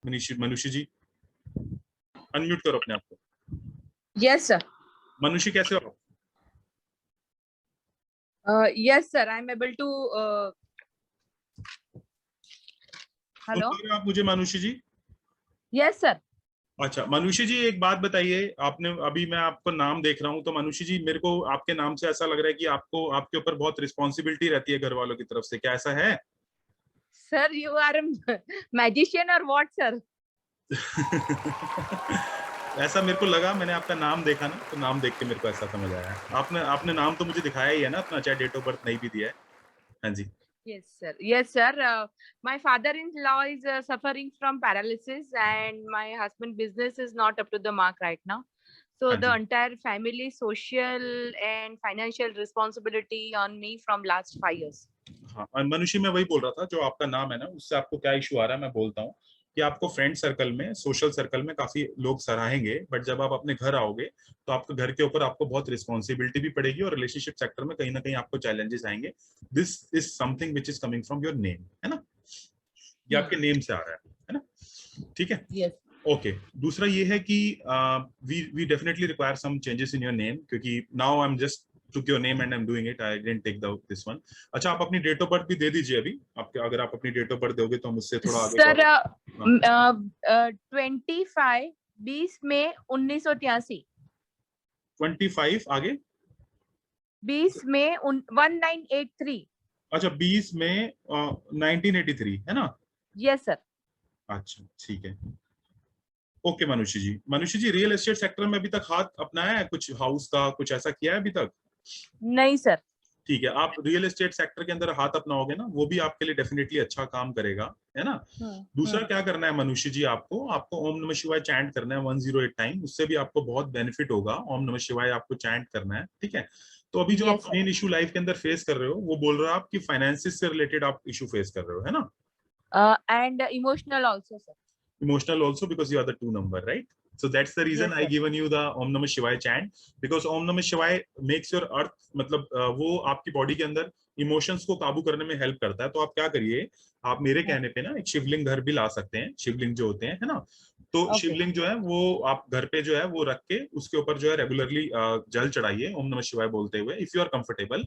मनुष्य जी अनम्यूट करो अपने आप को। Yes sir. मनुष्य कैसे हो? Yes sir, I am able to. Hello, आप मुझे मनुष्य जी? Yes sir. अच्छा मनुष्य जी, एक बात बताइए, आपने अभी मैं आपको नाम देख रहा हूँ तो मनुष्य जी मेरे को आपके नाम से ऐसा लग रहा है कि आपको आपके ऊपर बहुत रिस्पॉन्सिबिलिटी रहती है घर वालों की तरफ से, क्या ऐसा है? सर यू आर मैजिशियन और व्हाट सर? ऐसा मेरे को लगा, मैंने आपका नाम देखा ना तो नाम देख के मेरे को ऐसा समझ आया। आपने आपने नाम तो मुझे दिखाया ही है ना अपना, चाहे डेट ऑफ बर्थ नहीं भी दिया है। हाँ जी। Yes sir, yes sir. My father-in-law is suffering from paralysis and my husband business is not up to the mark right now. So हाँ the ji. entire family social and financial responsibility on me from last 5 years. हाँ, और मनुष्य मैं वही बोल रहा था, जो आपका नाम है ना उससे आपको क्या इशू आ रहा है मैं बोलता हूँ कि आपको फ्रेंड सर्कल में, सोशल सर्कल में काफी लोग सराहेंगे, बट जब आप अपने घर आओगे तो आपके घर के ऊपर आपको बहुत रिस्पॉन्सिबिलिटी भी पड़ेगी और रिलेशनशिप सेक्टर में कहीं ना कहीं आपको चैलेंजेस आएंगे। This is something which is coming from your name, है ना? ये आपके नेम से आ रहा है ना? ठीक है। Yes. ओके दूसरा ये है कि we definitely require some changes in your name, क्योंकि now I am just took your name and I'm doing it. I didn't take this one. अच्छा आप अपनी डेट ऑफ बर्थ भी दे दीजिए अभी। आपके अगर आप अपनी डेट ऑफ बर्थ दोगे तो हम उससे थोड़ा आगे सर 25 20 मई 1983। 25 आगे 20 मई 1983। अच्छा 20 में 1983 है ना? Yes sir. अच्छा ठीक है। ओके मनुष्य जी रियल एस्टेट सेक्टर में अभी तक हाथ अपनाया है, कुछ हाउस का कुछ ऐसा किया है अभी तक? नहीं सर। ठीक है, आप रियल एस्टेट सेक्टर के अंदर हाथ अपनाओगे ना, वो भी आपके लिए डेफिनेटली अच्छा काम करेगा, है ना? दूसरा क्या करना है मनुष्य जी, आपको आपको ओम नमः शिवाय चैंट करना है 108 टाइम, उससे भी आपको बहुत बेनिफिट होगा। ओम नमः शिवाय आपको चैंट करना है, ठीक है? तो अभी जो आप Yes, मेन इशू लाइफ के अंदर फेस कर रहे हो वो बोल रहे हो आप कि फाइनेंसिस से रिलेटेड आप इशू फेस कर रहे हो, है ना? and emotional also sir. Emotional also because you are the 2 number, right? So that's the reason Yes I sir. given you the Om Namah Shivaya chant, because Om Namah Shivaya makes your earth, मतलब वो आपकी body के अंदर emotions को काबू करने में help करता है। तो आप क्या करिए, आप मेरे कहने पे ना एक शिवलिंग घर भी ला सकते हैं, शिवलिंग जो होते हैं, है ना? तो Okay. शिवलिंग जो है वो आप घर पे जो है वो रख के उसके ऊपर जो है रेगुलरली जल चढ़ाइए ओम नमः शिवाय बोलते हुए, इफ यू आर कंफर्टेबल,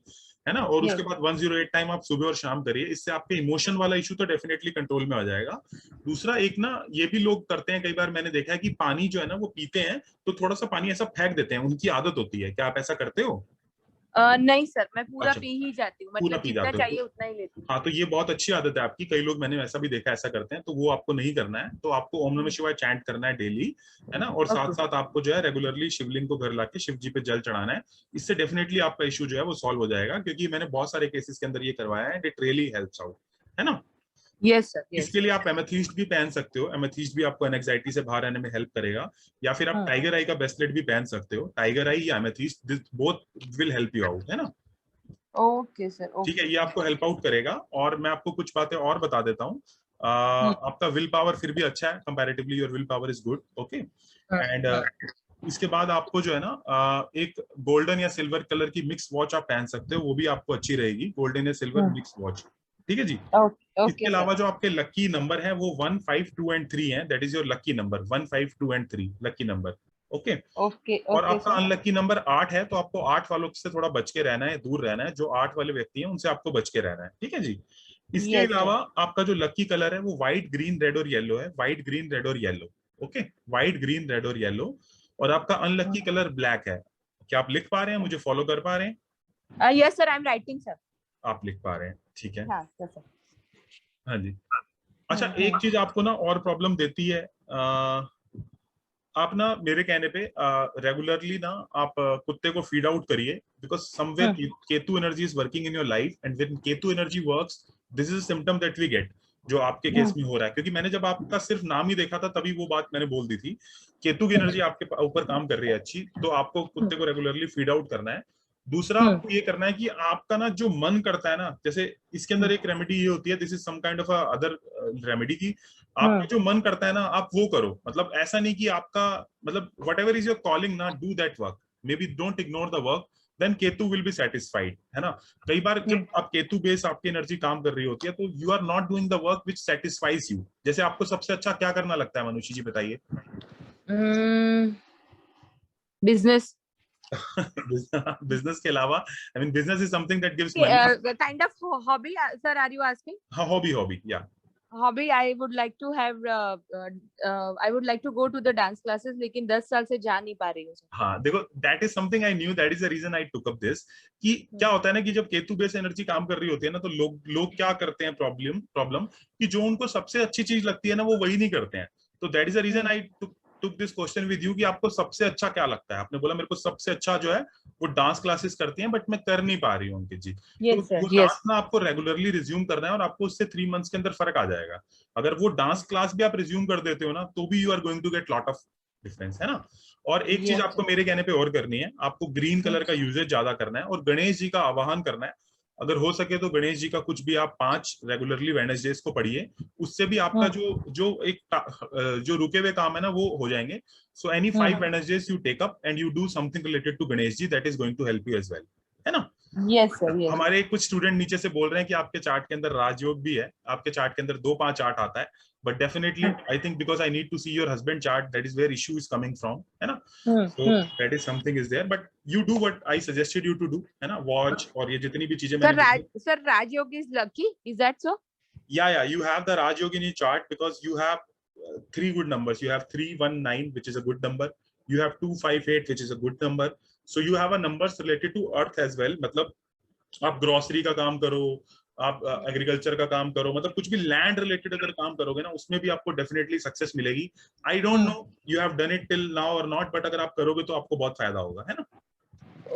है ना? और उसके बाद 108 टाइम आप सुबह और शाम करिए, इससे आपके इमोशन वाला इशू तो डेफिनेटली कंट्रोल में आ जाएगा। दूसरा एक ना ये भी लोग करते हैं, कई बार मैंने देखा है कि पानी जो है ना वो पीते हैं तो थोड़ा सा पानी ऐसा फेंक देते हैं, उनकी आदत होती है, क्या आप ऐसा करते हो? नहीं सर, मैं पूरा अच्छा, पी ही जाती हूँ, पूरा मतलब पी जितना जाते हो चाहिए तो उतना ही लेती हूँ। हाँ, तो ये बहुत अच्छी आदत है आपकी, कई लोग मैंने ऐसा भी देखा ऐसा करते हैं, तो वो आपको नहीं करना है। तो आपको ओम नमः शिवाय चैंट करना है डेली, है ना? और साथ साथ आपको जो है रेगुलरली शिवलिंग को घर लाके शिव जी पे जल चढ़ाना है। इससे डेफिनेटली आपका इशू जो है वो सॉल्व हो जाएगा, क्योंकि मैंने बहुत सारे केसेस के अंदर ये करवाया है, इट रियली हेल्प्स आउट, है ना? Yes sir, yes. इसके लिए आप एमेथिस्ट भी पहन सकते हो, एमेथिस्ट भी आपको एंजाइटी से बाहर आने में हेल्प करेगा। या फिर आप टाइगर आई का ब्रेसलेट भी पहन सकते हो, टाइगर आई या amethyst, this both will help you out, है ना? Okay sir, okay. ठीक है, ये आपको हेल्प आउट करेगा। और मैं आपको कुछ बातें और बता देता हूँ। आपका विल पावर फिर भी अच्छा है, comparatively your will power is good, okay. And इसके बाद आपको जो है ना एक गोल्डन या सिल्वर कलर की मिक्स वॉच आप पहन सकते हो, वो भी आपको अच्छी रहेगी, गोल्डन या सिल्वर मिक्स वॉच, ठीक है जी? इसके अलावा जो आपके लकी नंबर है वो 1, 5, 2 एंड 3 है, that is your lucky number, 1, 5, 2 and 3 lucky number, okay. Okay, और ओके आपका सर। अनलकी नंबर 8 है, तो आपको 8 वालों से थोड़ा बच के रहना है, दूर रहना है। जो 8 वाले व्यक्ति हैं उनसे आपको बच के रहना है, ठीक है जी? इसके यस अलावा सर। आपका जो लकी कलर है वो व्हाइट, ग्रीन, रेड और येलो है, व्हाइट, ग्रीन, रेड और yellow, okay. White, green, red और येलो। और आपका अनलकी कलर ब्लैक है। क्या आप लिख पा रहे हैं, मुझे फॉलो कर पा रहे हैं? Yes sir, I am writing sir. आप लिख पा रहे हैं, ठीक है। हाँ सर। हाँ जी। अच्छा एक चीज आपको ना और प्रॉब्लम देती है, आप ना मेरे कहने पे रेगुलरली ना आप कुत्ते को फीड आउट करिए, because somewhere Ketu energy is working in your life, and when Ketu energy works, this is a symptom that we get, जो आपके केस में हो रहा है। क्योंकि मैंने जब आपका सिर्फ नाम ही देखा था तभी वो बात मैंने बोल दी थी, केतु की एनर्जी आपके ऊपर काम कर रही है अच्छी, तो आपको कुत्ते को रेगुलरली फीड आउट करना है। दूसरा आपको ये करना है कि आपका ना जो मन करता है ना, जैसे इसके अंदर एक रेमेडी ये होती है, this is some kind of other remedy, की आपका जो मन करता है ना आप वो करो। मतलब ऐसा नहीं कि आपका मतलब what ever is your calling ना, do that work, may be don't ignore the work, then Ketu will be satisfied, है ना। कई बार जब आप केतु बेस आपकी एनर्जी काम कर रही होती है तो you are not doing the work which satisfies you. जैसे आपको सबसे अच्छा क्या करना लगता है मनुष्य जी, बताइए। बिजनेस। बिजनेस के अलावा, I mean business is something that gives money. Kind of hobby, sir, are you asking? हाँ, हॉबी, हॉबी, या hobby, I would like to have I would like to go to the dance classes, लेकिन 10 साल से जा नहीं पा रही हूँ। हाँ, देखो that is something I knew, that is the reason I took up this, कि क्या होता है ना कि जब केतु बेस एनर्जी काम कर रही होती है ना, तो लोग क्या करते हैं, प्रॉब्लम प्रॉब्लम कि जो उनको सबसे अच्छी चीज लगती है ना, वो वही नहीं करते हैं। तो that is the reason I took this question with you, कि आपको सबसे अच्छा क्या लगता है। आपने बोला मेरे को सबसे अच्छा जो है वो डांस क्लासेस करती हैं, बट मैं कर नहीं पा रही हूँ अंकित जी। तो वो डांस ना आपको रेगुलरली रिज्यूम करना है, और आपको उससे 3 मंथ्स के अंदर फर्क आ जाएगा। अगर वो डांस क्लास भी आप रिज्यूम कर देते हो ना, तो भी you are going to get lot of difference, है ना। और एक चीज आपको मेरे कहने पे और करनी है, आपको ग्रीन कलर का यूजेज ज्यादा करना है, और गणेश जी का आवाहन करना है। अगर हो सके तो गणेश जी का कुछ भी आप 5 रेगुलरली वेडनेसडेज को पढ़िए, उससे भी आपका जो रुके हुए काम है ना, वो हो जाएंगे। So any 5 Wednesdays you take up and you do something related to Ganesh ji, that is going to help you as well, है ना। Yes sir, yes. हमारे कुछ स्टूडेंट नीचे से बोल रहे हैं कि आपके चार्ट के अंदर राजयोग भी है, आपके चार्ट के अंदर 2-5 चार्ट आता है, but definitely I think because I need to see your husband chart, that is where issue is coming from, है ना। So that is something is there, but you do what I suggested you to do, है ना। Watch और ये जितनी भी चीजें मैंने sir Rajyog is lucky, is that so? Yeah, you have the Rajyog in your chart because you have 3 good numbers. You have 319, which is a good number. You have 258, which is a good number. So you have a numbers related to earth as well. मतलब आप grocery का काम करो, आप agriculture का काम करो, मतलब कुछ भी लैंड रिलेटेड अगर काम करोगे ना, उसमें भी आपको डेफिनेटली सक्सेस मिलेगी। I don't know you have done it till now और नॉट, बट अगर आप करोगे तो आपको बहुत फायदा होगा, है ना।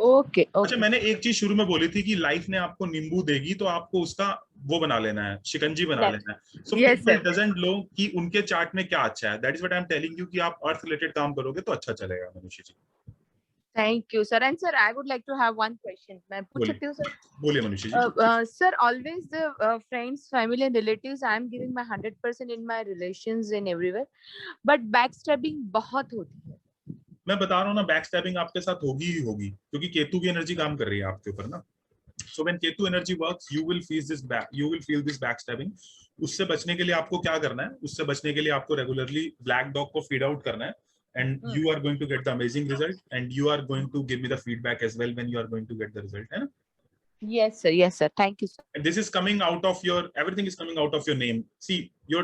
ओके। अच्छा, मैंने एक चीज शुरू में बोली थी कि लाइफ ने आपको नींबू देगी, तो आपको उसका वो बना लेना है, शिकंजी बना लेना है। सो पीपल डजंट नो कि उनके चार्ट में क्या अच्छा है। That is what I am telling you, कि आप अर्थ रिलेटेड काम करोगे तो अच्छा चलेगा मनुष्य जी। Thank you, sir. And sir, I would like to have one question. मैं पूछ सकती हूँ, sir? बोलिए मनुष्य जी। Sir, always the friends, family, and relatives, I am giving my 100% in my relations and everywhere, but backstabbing बहुत होती है। मैं बता रहा हूँ ना, बैक स्टैबिंग आपके साथ होगी ही होगी, क्योंकि केतु की एनर्जी काम कर रही है आपके ऊपर ना। So when Ketu energy works, you will feel this back stabbing. उससे बचने के लिए आपको क्या करना है, उससे बचने के लिए आपको रेगुलरली ब्लैक डॉग को फीड आउट करना है, and you are going to get the amazing result, and you are going to give me the feedback as well when you are going to get the result, है ना? Yes sir, yes sir, thank you sir. And this is coming out of your, everything is coming out of your name. See, your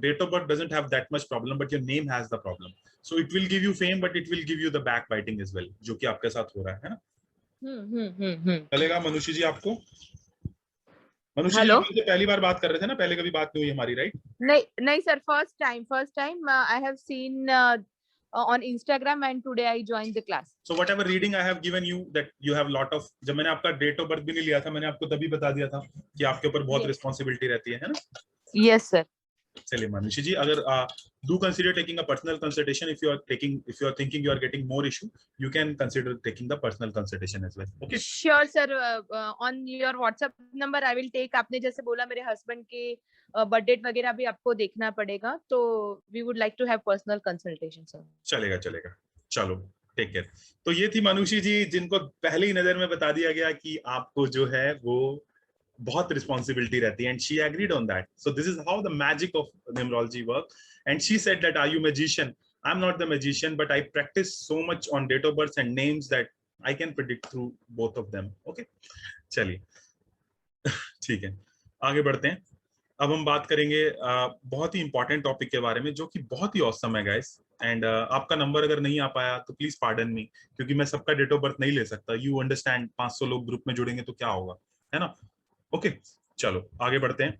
date of birth doesn't have that much problem, but your name has the problem. So it will give you fame, but it will give you the backbiting as well, जो कि आपके साथ हो रहा है ना। चलेगा मनुष्य जी आपको? मनुष्य जी हमसे पहली बार बात कर रहे थे ना, पहले कभी बात नहीं हुई हमारी, राइट? नहीं sir, first time I have seen on Instagram and today I joined the class. So whatever reading I have given you, that you have lot of, जब मैंने आपका डेट ऑफ बर्थ भी नहीं लिया था, मैंने आपको तभी बता दिया था कि आपके ऊपर बहुत रिस्पॉन्सिबिलिटी रहती है ना। Yes sir. चलिए मनुष्य जी, अगर do consider taking a personal consultation if you are thinking you are getting more issue, you can consider taking the personal consultation as well. Okay, sure sir. On your WhatsApp number I will take. आपने जैसे बोला मेरे husband के birthday वगैरह भी आपको देखना पड़ेगा, तो we would like to have personal consultation sir. चलेगा, चलो टेक केयर। तो ये थी मनुष्य जी, जिनको पहली नजर में बता दिया गया कि आपको जो है वो बहुत रिस्पॉन्सिबिलिटी रहती है, and she agreed on that. So this is how the magic of numerology work, and she said that are you magician? I am not the magician, but I practice so much on date of birth and names that I can predict through both of them. Okay, चलिए ठीक है, आगे बढ़ते हैं। अब हम बात करेंगे बहुत ही इंपॉर्टेंट टॉपिक के बारे में, जो कि बहुत ही ऑसम है गाइस। एंड आपका नंबर अगर नहीं आ पाया तो प्लीज पार्डन मी, क्योंकि मैं सबका डेट ऑफ बर्थ नहीं ले सकता। यू अंडरस्टैंड, 500 लोग ग्रुप में जुड़ेंगे तो क्या होगा, है ना। ओके, चलो आगे बढ़ते हैं।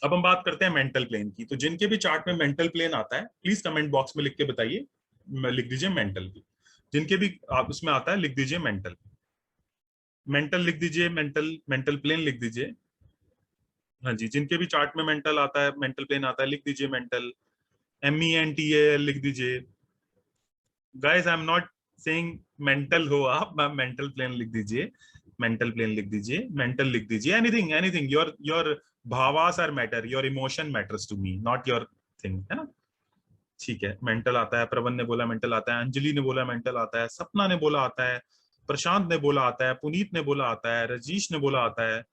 अब हम बात करते हैं मेंटल प्लेन की। तो जिनके भी चार्ट में मेंटल प्लेन आता है, प्लीज कमेंट बॉक्स में लिख के बताइए, लिख दीजिए मेंटल की। जिनके भी आप उसमें आता है लिख दीजिए मेंटल लिख दीजिए, मेंटल प्लेन लिख दीजिए। हाँ जी, जिनके भी चार्ट में मेंटल आता है, मेंटल प्लेन आता है, लिख दीजिए मेंटल, MENTAL लिख दीजिए। Guys I am not saying mental हो आप, मेंटल प्लेन लिख दीजिए, मेंटल प्लेन लिख दीजिए, मेंटल लिख दीजिए। एनीथिंग योर भावास are matter, your emotion matters to me, not your thing, है ना। ठीक है, मेंटल आता है, प्रवन ने बोला मेंटल आता है, अंजलि ने बोला मेंटल आता है, सपना ने बोला आता है, प्रशांत ने बोला आता है, पुनीत ने बोला आता है, रजीश ने बोला आता है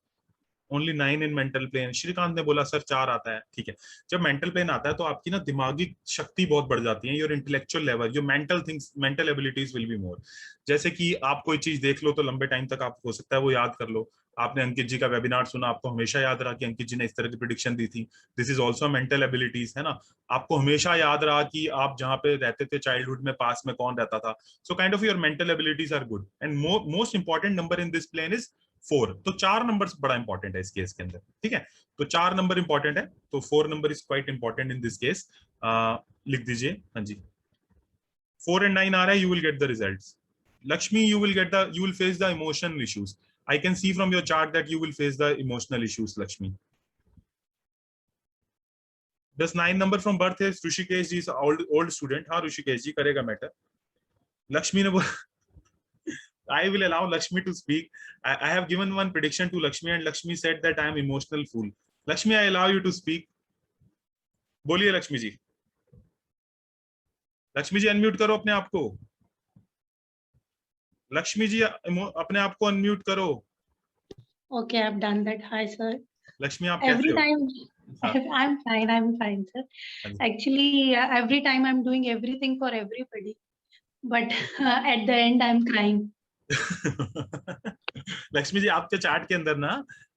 only 9 in mental plane, Shrikant ने बोला सर 4 आता है। ठीक है, जब मेंटल प्लेन आता है तो आपकी ना दिमागी शक्ति बहुत बढ़ जाती है, your intellectual level, your mental things, mental abilities will be more. जैसे कि आप कोई चीज देख लो तो लंबे टाइम तक आप हो सकता है वो याद कर लो। आपने अंकित जी का वेबिनार सुना, आपको हमेशा याद रहा कि अंकित जी ने इस तरह की प्रिडिक्शन दी थी। This is also mental abilities, है ना। आपको हमेशा याद रहा कि आप जहाँ पे रहते थे चाइल्डहुड में पास में कौन रहता था। So kind of your mental abilities are good. And most important number in this plane is 4। तो 4 नंबर बड़ा इंपॉर्टेंट है इस केस के अंदर। ठीक है, तो 4 नंबर इंपॉर्टेंट है, तो 4 number is quite important in this case. लिख दीजिए। हाँ जी, 4 and 9 आ रहा है, you will get the results. Lakshmi, you will face the emotional issues. I can see from your chart that you will face the emotional issues, Lakshmi. Does 9 number from birth is Rishikesh ji is old student? हाँ Rishikesh ji करेगा matter. Lakshmi ने बोला I will allow Lakshmi to speak. I have given one prediction to Lakshmi and Lakshmi said that I am emotional fool. Lakshmi, I allow you to speak. बोलिए Lakshmi ji. Lakshmi ji unmute करो अपने आप को। लक्ष्मी जी अपने आप को अनम्यूट करो। Okay, I've done that. Hi, sir. Lakshmi आप Every कैसे time, हो? I'm fine, sir. Actually, every time I'm doing everything for everybody, but at the end I'm crying. Lakshmi ji आपके चार्ट के अंदर ना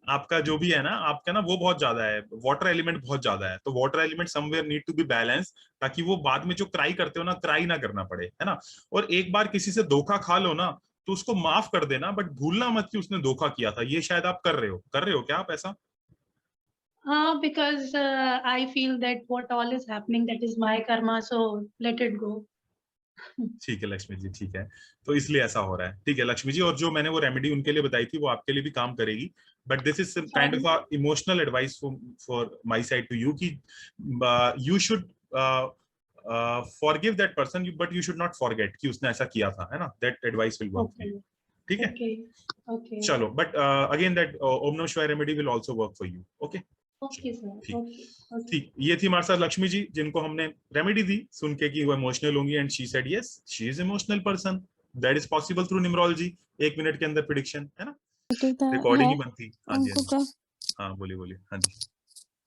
आपका जो भी है ना, आपका ना वो बहुत ज्यादा है, वाटर एलिमेंट बहुत ज्यादा है। तो water element somewhere need to be balance, ताकि वो बाद में जो क्राई करते हो ना, क्राई ना करना पड़े, है ना। और एक बार किसी से धोखा खा लो ना तो उसको माफ कर देना, बट भूलना मत कि उसने धोखा किया था। ये शायद आप कर रहे हो क्या आप ऐसा? Because I feel that what all is happening, that is my karma, so let it go. ठीक है लक्ष्मी जी, ठीक है, तो इसलिए ऐसा हो रहा है। ठीक है लक्ष्मी जी, और जो मैंने वो रेमेडी उनके लिए बताई थी वो आपके लिए भी काम करेगी, but this is kind of a emotional advice for my side to you कि you should forgive that person, but you should not forget कि उसने ऐसा किया था, है ना। That advice will work for you. ठीक है, Okay. चलो, बट अगेन दैट ओम नमः शिवाय remedy will also work for you. Okay Okay, sir. Okay. ठीक, ये थी हमारे साथ लक्ष्मी जी जिनको हमने रेमेडी दी सुन के कि वो इमोशनल होंगी, and she said yes she is emotional person, that is possible through numerology. 1 minute के अंदर प्रेडिक्शन, है ना, रिकॉर्डिंग ही बनती। हाँ जी, हाँ बोलिए, हाँ जी,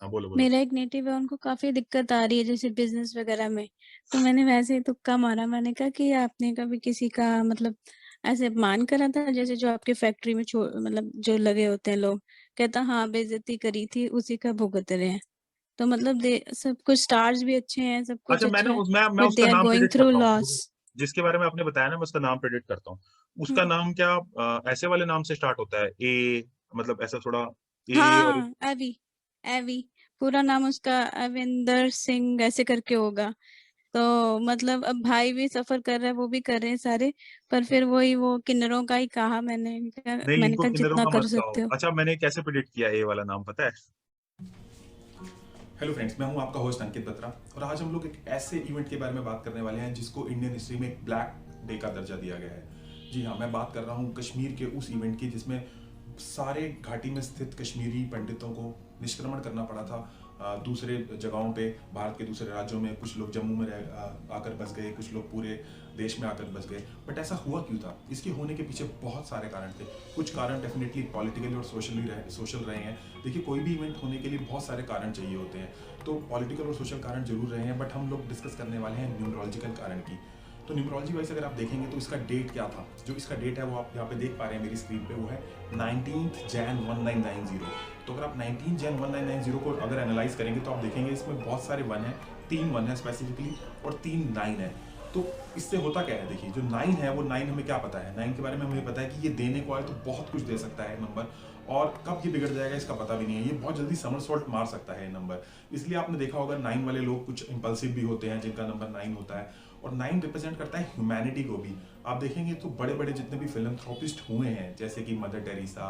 हाँ बोलो। मेरा एक नेटिव है, उनको काफी दिक्कत आ रही है जैसे बिजनेस वगैरह में, तो मैंने वैसे ही तुक्का मारा। मैंने कहा कि आपने कभी किसी का मतलब ऐसे अपमान करा था, जैसे जो आपकी फैक्ट्री में मतलब जो लगे होते हैं लोग? कहता हाँ बेइज्जती करी थी, उसी का भुगत रहे हैं। तो मतलब सब कुछ स्टार्स भी अच्छे हैं, सब कुछ अच्छा, अच्छा है, मैं बट दे उसका आर नाम गोइंग प्रेडिक्ट थ्रू करता हूँ, लॉस। जिसके बारे में आपने बताया ना, मैं उसका नाम प्रेडिक्ट करता हूँ। उसका नाम क्या ऐसे वाले नाम से स्टार्ट होता है? ए, मतलब ऐसा थोड़ा ए और हाँ, एवी एवी पूरा नाम उसका अविंदर सिंह ऐसे करके होगा। तो मतलब अब भाई भी सफर कर रहा है, वो भी कर रहे हैं सारे, पर फिर वो किन्नरों का ही कहा मैंने नहीं, मैंने इनको कहा किन्नरों जितना का कर मत सकते कहो। हो। अच्छा, मैंने कैसे प्रेडिक्ट किया ए वाला नाम पता है? हेलो फ्रेंड्स, मैं हूं आपका होस्ट अंकित बत्रा, और आज हम लोग एक ऐसे इवेंट के बारे में बात करने वाले हैं जिसको इंडियन हिस्ट्री में एक ब्लैक डे का दर्जा दिया गया है। जी हाँ, मैं बात कर रहा हूं कश्मीर के उस इवेंट की जिसमें सारे घाटी में स्थित कश्मीरी पंडितों को निष्क्रमण करना पड़ा था दूसरे जगहों पे, भारत के दूसरे राज्यों में। कुछ लोग जम्मू में आकर बस गए, कुछ लोग पूरे देश में आकर बस गए। बट ऐसा हुआ क्यों था? इसके होने के पीछे बहुत सारे कारण थे। कुछ कारण डेफिनेटली पॉलिटिकली और सोशल रहे हैं। देखिए, कोई भी इवेंट होने के लिए बहुत सारे कारण चाहिए होते हैं, तो पॉलिटिकल और सोशल कारण जरूर रहे हैं, बट हम लोग डिस्कस करने वाले हैं न्यूमरोलॉजिकल कारण की। तो न्यूमरोलॉजी वाइज अगर आप देखेंगे तो इसका डेट क्या था, जो इसका डेट है वो आप यहाँ पे देख पा रहे हैं मेरी स्क्रीन पे, वो है 19 जैन 1990। तो अगर आप 19 जैन 1990 को अगर एनालाइज करेंगे तो आप देखेंगे इसमें बहुत सारे 1 है, 3 1 है स्पेसिफिकली, और 3 9 है। तो इससे होता क्या है? देखिए, जो 9 है वो 9 हमें क्या पता है? 9 के बारे में हमें पता है कि ये देने को आए तो बहुत कुछ दे सकता है नंबर, और कब ये बिगड़ जाएगा इसका पता भी नहीं है। ये बहुत जल्दी समरसॉल्ट मार सकता है ये नंबर। इसलिए आपने देखा होगा 9 वाले लोग कुछ इंपल्सिव भी होते हैं जिनका नंबर 9 होता है, और 9 रिप्रेजेंट करता है ह्यूमैनिटी को भी। आप देखेंगे तो बड़े बड़े जितने भी फिलैंथ्रोपिस्ट हुए हैं, जैसे कि mother Teresa,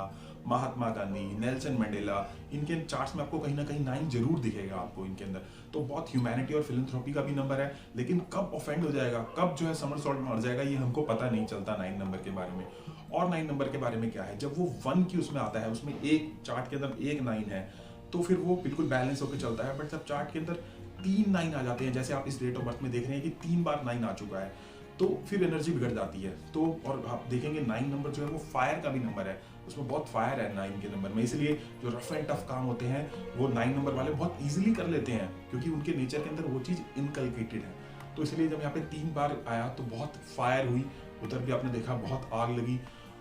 Mahatma Gandhi, Nelson Mandela, इनके चार्ट्स में आपको कहीं ना कहीं 9 जरूर दिखेगा आपको इनके अंदर। तो बहुत ह्यूमैनिटी और फिलैंथ्रोपी का भी नंबर है, लेकिन कब ऑफेंड हो जाएगा, कब जो है समरसॉल्ट मार जाएगा, ये हमको पता नहीं चलता 9 नंबर के बारे में। और 9 नंबर के बारे में क्या है, जब वो 1 की उसमें आता है, उसमें एक चार्ट के अंदर एक 9 है, तो फिर वो बिल्कुल बैलेंस होकर चलता है। बट जब चार्ट के अंदर 3 9 आ जाते हैं, जैसे आप इस डेट ऑफ बर्थ में देख रहे हैं कि 3 बार 9 आ चुका है, तो फिर एनर्जी बिगड़ जाती है। तो और आप देखेंगे 9 नंबर जो है वो फायर का भी नंबर है, उसमें बहुत फायर है 9 के नंबर में, इसलिए जो रफ एंड टफ काम होते हैं वो 9 नंबर वाले बहुत इजीली कर लेते हैं, क्योंकि उनके नेचर के अंदर वो चीज़ इनकलकेटेड है। तो इसलिए जब यहाँ पे 3 बार आया तो बहुत फायर हुई, उधर भी आपने देखा बहुत आग लगी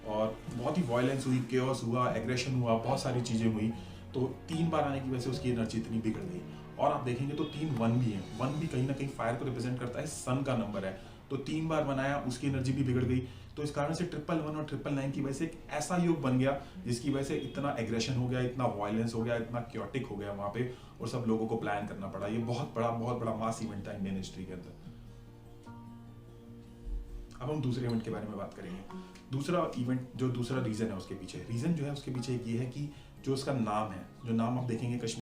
और बहुत ही वायलेंस हुई, केओस हुआ, एग्रेशन हुआ, बहुत सारी चीज़ें हुई। तो 3 बार आने की वजह से उसकी एनर्जी इतनी बिगड़ गई। और आप देखेंगे तो 3 1 भी है, 1 भी कहीं ना कहीं फायर को रिप्रेजेंट करता है, सन का नंबर है। तो 3 बार बनाया, उसकी एनर्जी भी बिगड़ गई। तो इस कारण से 111 और 999 की वजह से एक ऐसा योग बन गया जिसकी वजह से इतना एग्रेशन हो गया, इतना वायलेंस हो गया, इतना क्योटिक हो गया वहाँ पे, और सब लोगों को प्लान करना पड़ा। ये बहुत बड़ा मास इवेंट था इंडियन हिस्ट्री के अंदर। अब हम दूसरे इवेंट के बारे में बात करेंगे। दूसरा इवेंट, जो दूसरा रीजन है उसके पीछे, रीजन जो है उसके पीछे एक ये है कि जो उसका नाम है, जो नाम आप देखेंगे कश्मीर